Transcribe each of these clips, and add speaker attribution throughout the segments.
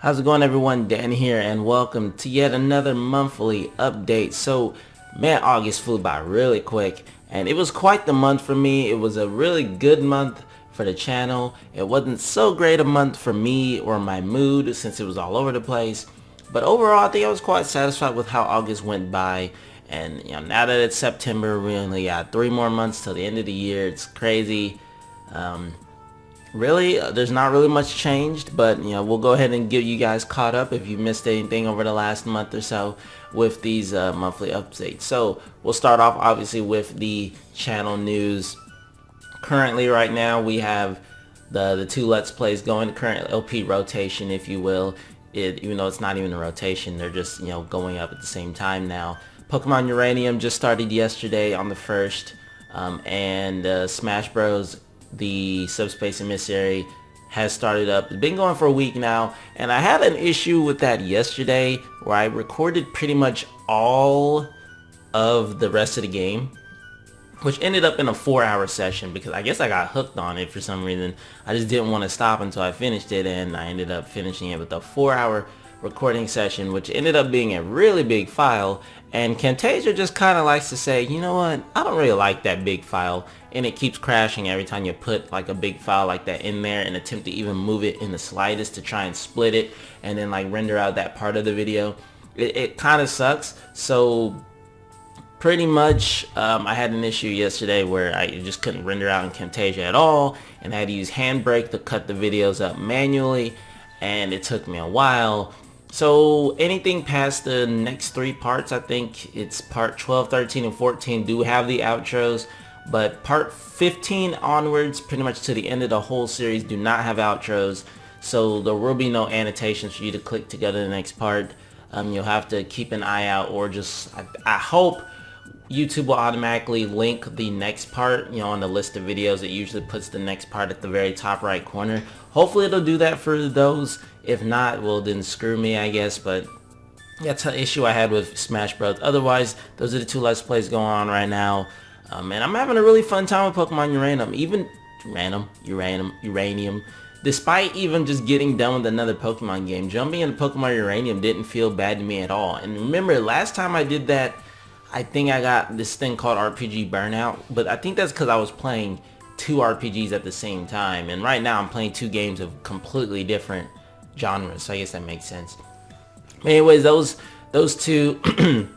Speaker 1: How's it going, everyone? Dan here, and welcome to yet another monthly update. So, man, August flew by really quick, and it was quite the month for me. It was a really good month for the channel. It wasn't so great a month for me or my mood since it was all over the place. But overall, I think I was quite satisfied with how August went by. And now that it's September, we only got 3 more months till the end of the year. It's crazy. Really, there's not really much changed, but we'll go ahead and get you guys caught up if you missed anything over the last month or so with these monthly updates. So we'll start off obviously with the channel news. Currently, right now, we have the 2 Let's Plays going, current LP rotation, if you will. Even though it's not even a rotation, they're just going up at the same time now. Pokemon Uranium just started yesterday on the 1st, and Smash Bros. The Subspace Emissary has started up. It's been going for a week now, and I had an issue with that yesterday where I recorded pretty much all of the rest of the game, which ended up in a 4-hour session because I guess I got hooked on it for some reason. I just didn't want to stop until I finished it, and I ended up finishing it with a 4-hour recording session, which ended up being a really big file. And Camtasia just kind of likes to say, you know what, I don't really like that big file, and it keeps crashing every time you put like a big file like that in there and attempt to even move it in the slightest to try and split it and then like render out that part of the video. It kind of sucks. So pretty much I had an issue yesterday where I just couldn't render out in Camtasia at all, and I had to use Handbrake to cut the videos up manually, and it took me a while. So anything past the next 3 parts, I think it's part 12, 13, and 14 do have the outros, but part 15 onwards, pretty much to the end of the whole series, do not have outros. So there will be no annotations for you to click to go to the next part. You'll have to keep an eye out, or just, I hope YouTube will automatically link the next part, on the list of videos. It usually puts the next part at the very top right corner. Hopefully it'll do that for those. If not, well then screw me, I guess. But that's an issue I had with Smash Bros. Otherwise, those are the 2 Let's Plays going on right now. And I'm having a really fun time with Pokemon Uranium. Despite even just getting done with another Pokemon game, jumping into Pokemon Uranium didn't feel bad to me at all. And remember, last time I did that, I think I got this thing called RPG Burnout, but I think that's because I was playing 2 RPGs at the same time, and right now I'm playing 2 games of completely different genres, so I guess that makes sense. But anyways, those 2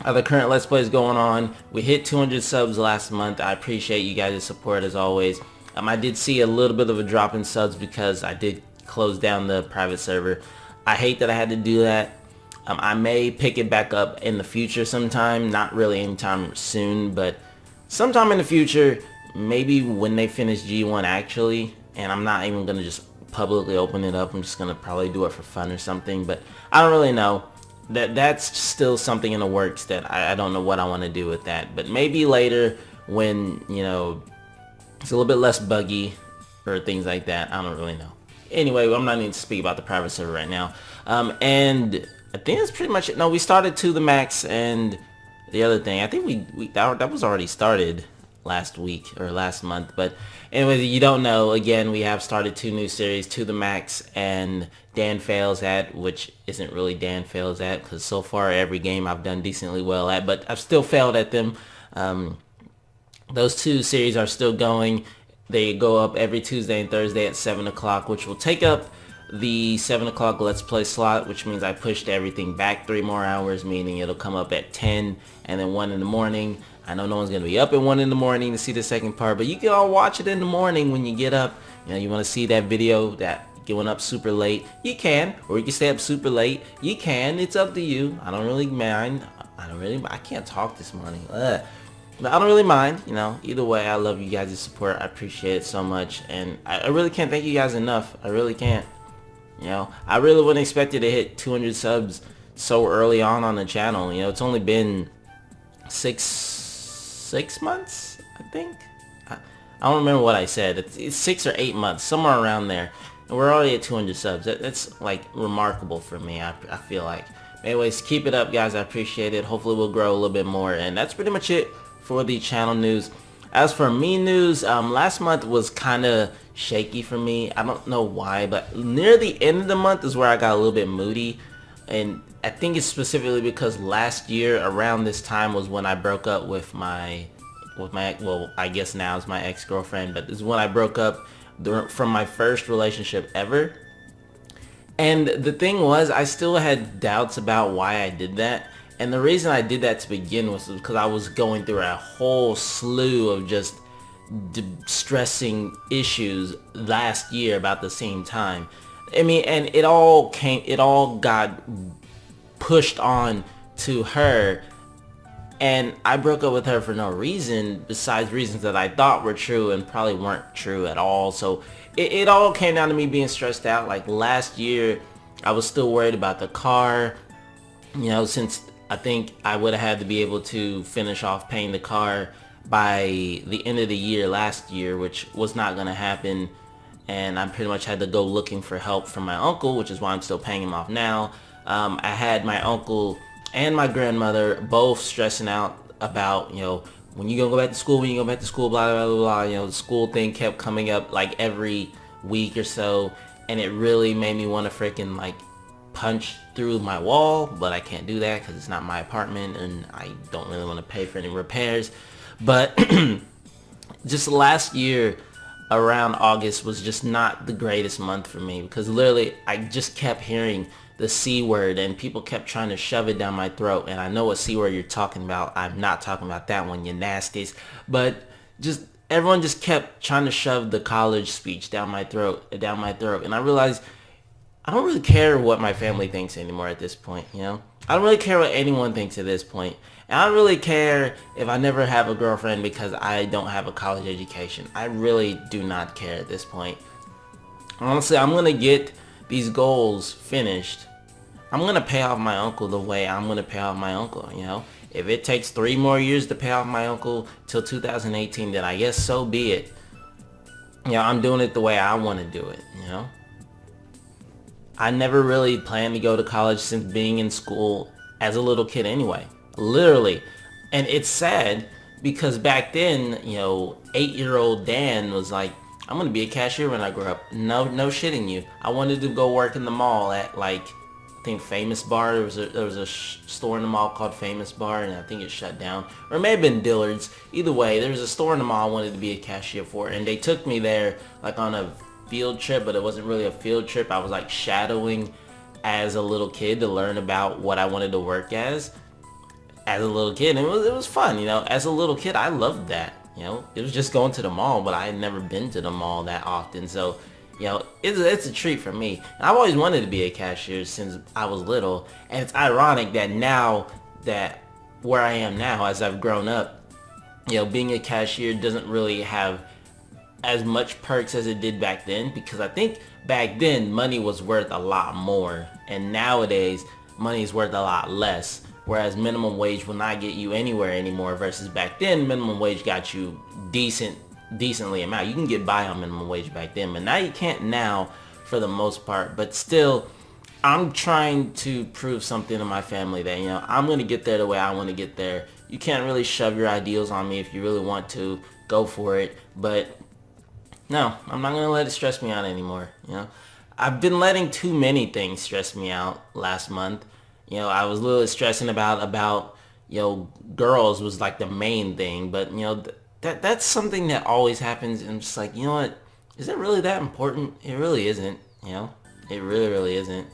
Speaker 1: are the current Let's Plays going on. We hit 200 subs last month. I appreciate you guys' support as always. I did see a little bit of a drop in subs because I did close down the private server. I hate that I had to do that. I may pick it back up in the future sometime, not really anytime soon, but sometime in the future, maybe when they finish G1 actually, and I'm not even going to just publicly open it up. I'm just going to probably do it for fun or something, but I don't really know. That's still something in the works that I don't know what I want to do with that, but maybe later when, it's a little bit less buggy or things like that. I don't really know. Anyway, I'm not even to speak about the private server right now. And I think that's pretty much it. No, we started To The Max, and the other thing, I think that was already started last week or last month. But anyway, you don't know, again, we have started 2 new series, To The Max and Dan Fails At, which isn't really Dan Fails At, because so far every game I've done decently well at, but I've still failed at them. Those 2 series are still going. They go up every Tuesday and Thursday at 7 o'clock, which will take up the 7 o'clock Let's Play slot, which means I pushed everything back 3 more hours, meaning it'll come up at 10 and then 1 in the morning. I know no one's going to be up at 1 in the morning to see the second part, but you can all watch it in the morning when you get up. You want to see that video that going up super late, you can, or you can stay up super late, you can. It's up to you. I don't really mind. I can't talk this morning. Ugh. But I don't really mind, either way. I love you guys' support. I appreciate it so much, and I really can't thank you guys enough. I really can't. I really wouldn't expect it to hit 200 subs so early on the channel. It's only been six months, I think. I don't remember what I said. It's 6 or 8 months, somewhere around there, and we're already at 200 subs. That's like remarkable for me. I feel like. Anyways, keep it up, guys. I appreciate it. Hopefully we'll grow a little bit more, and that's pretty much it for the channel news. As for me news, last month was kind of shaky for me. I don't know why, but near the end of the month is where I got a little bit moody. And I think it's specifically because last year around this time was when I broke up with my well, I guess now it's my ex-girlfriend, but this is when I broke up from my first relationship ever. And the thing was, I still had doubts about why I did that. And the reason I did that to begin with was because I was going through a whole slew of just distressing issues last year about the same time. I mean, and it all got pushed on to her, and I broke up with her for no reason besides reasons that I thought were true and probably weren't true at all. So it all came down to me being stressed out. Like last year, I was still worried about the car, you know, since I think I would have had to be able to finish off paying the car by the end of the year last year, which was not going to happen. And I pretty much had to go looking for help from my uncle, which is why I'm still paying him off now. I had my uncle and my grandmother both stressing out about, you know, when you gonna go back to school, when you go back to school, blah, blah, blah, blah. You know, the school thing kept coming up like every week or so. And it really made me want to freaking like punch through my wall. But I can't do that because it's not my apartment and I don't really want to pay for any repairs. But just last year around August was just not the greatest month for me because literally I just kept hearing the C word and people kept trying to shove it down my throat. And I know what C word you're talking about. I'm not talking about that one, you nasties. But just everyone just kept trying to shove the college speech down my throat. And I realized I don't really care what my family thinks anymore at this point, you know? I don't really care what anyone thinks at this point. And I don't really care if I never have a girlfriend because I don't have a college education. I really do not care at this point. Honestly, I'm going to get these goals finished. I'm going to pay off my uncle the way I'm going to pay off my uncle, you know? If it takes 3 more years to pay off my uncle till 2018, then I guess so be it. You know, I'm doing it the way I want to do it, you know? I never really planned to go to college since being in school as a little kid anyway. Literally. And it's sad because back then, you know, 8-year-old Dan was like, I'm going to be a cashier when I grow up. No shitting you. I wanted to go work in the mall at like, I think Famous Bar. There was a store in the mall called Famous Bar and I think it shut down. Or it may have been Dillard's. Either way, there was a store in the mall I wanted to be a cashier for. And they took me there like on a field trip, but it wasn't really a field trip. I was like shadowing as a little kid to learn about what I wanted to work as a little kid. And it was fun, you know. As a little kid, I loved that, you know. It was just going to the mall, but I had never been to the mall that often. So, you know, it's a treat for me. And I've always wanted to be a cashier since I was little. And it's ironic that now that where I am now, as I've grown up, you know, being a cashier doesn't really have as much perks as it did back then, because I think back then money was worth a lot more and nowadays money is worth a lot less, whereas minimum wage will not get you anywhere anymore versus back then minimum wage got you decently amount. You can get by on minimum wage back then, but now you can't now for the most part. But still, I'm trying to prove something to my family that, you know, I'm going to get there the way I want to get there. You can't really shove your ideals on me. If you really want to, go for it. But no, I'm not going to let it stress me out anymore, you know. I've been letting too many things stress me out last month. You know, I was literally stressing about you know, girls was like the main thing. But, you know, that's something that always happens. And I'm just like, you know what? Is it really that important? It really isn't, you know. It really isn't.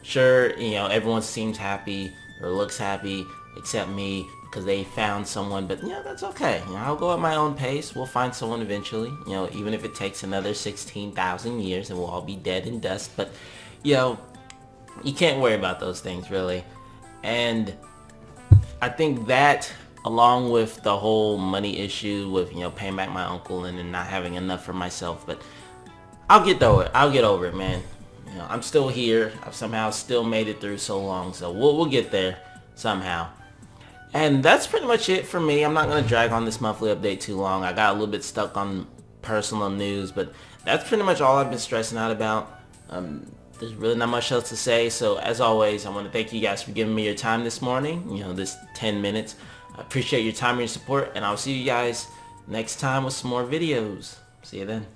Speaker 1: Sure, you know, everyone seems happy or looks happy except me, because they found someone, but yeah, that's okay. You know, I'll go at my own pace. We'll find someone eventually, you know, even if it takes another 16,000 years and we'll all be dead in dust. But, you know, you can't worry about those things really. And I think that, along with the whole money issue with, you know, paying back my uncle and then not having enough for myself, but I'll get over it. I'll get over it, man. You know, I'm still here. I've somehow still made it through so long, so we'll get there somehow. And that's pretty much it for me. I'm not going to drag on this monthly update too long. I got a little bit stuck on personal news, but that's pretty much all I've been stressing out about. There's really not much else to say. So as always, I want to thank you guys for giving me your time this morning. You know, this 10 minutes. I appreciate your time and your support, and I'll see you guys next time with some more videos. See you then.